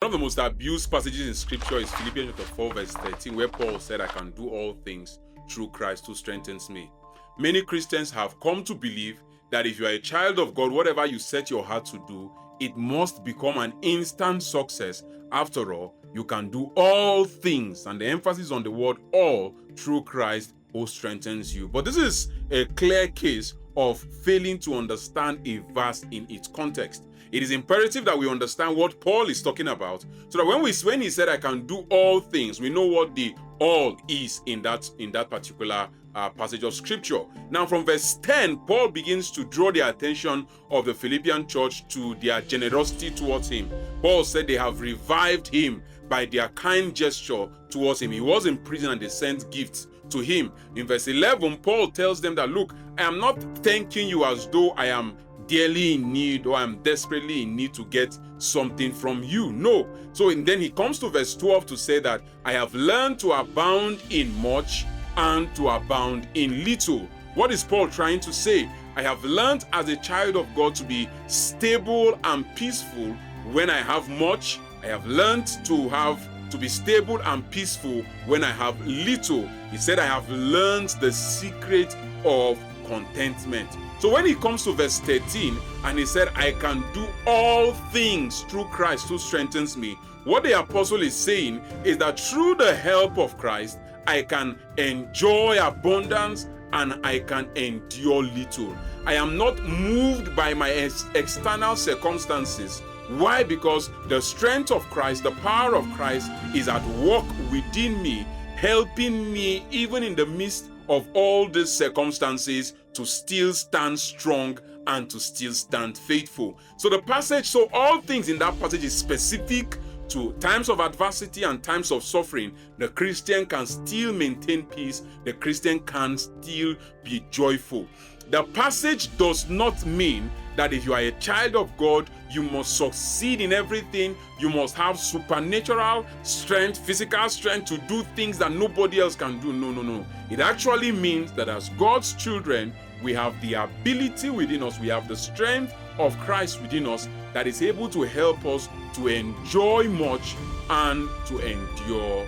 of the most abused passages in scripture is Philippians chapter 4 verse 13, where Paul said, I can do all things through Christ who strengthens me. Many Christians have come to believe that if you are a child of God, whatever you set your heart to do, it must become an instant success. After all, you can do all things, and the emphasis on the word all, through Christ who strengthens you. But this is a clear case of failing to understand a verse in its context. It is imperative that we understand what Paul is talking about, so that when he said, I can do all things, we know what the all is in that particular passage of scripture. Now from verse 10, Paul begins to draw the attention of the Philippian church to their generosity towards him. Paul said they have revived him by their kind gesture towards him. He was in prison and they sent gifts to him. In verse 11, Paul tells them that, look, I am not thanking you as though I am dearly in need or I'm desperately in need to get something from you. No. So then he comes to verse 12 to say that I have learned to abound in much and to abound in little. What is Paul trying to say? I have learned as a child of God to be stable and peaceful when I have much. I have learned to be stable and peaceful when I have little. He said, I have learned the secret of contentment. So when he comes to verse 13 and he said, I can do all things through Christ who strengthens me, what the apostle is saying is that through the help of Christ, I can enjoy abundance and I can endure little. I am not moved by my external circumstances. Why? Because the strength of Christ, the power of Christ is at work within me, helping me even in the midst of all these circumstances to still stand strong and to still stand faithful. So all things in that passage is specific to times of adversity and times of suffering. The Christian can still maintain peace. The Christian can still be joyful. The passage does not mean that if you are a child of God, you must succeed in everything. You must have supernatural strength, physical strength to do things that nobody else can do. No. It actually means that as God's children, we have the ability within us, we have the strength of Christ within us that is able to help us to enjoy much and to endure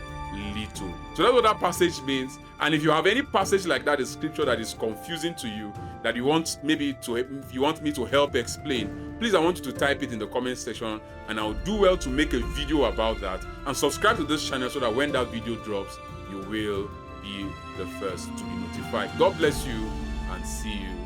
little. So that's what that passage means. And if you have any passage like that in scripture that is confusing to you, that you want me to help explain, please, I want you to type it in the comment section and I'll do well to make a video about that. And subscribe to this channel so that when that video drops, you will be the first to be notified. God bless you and see you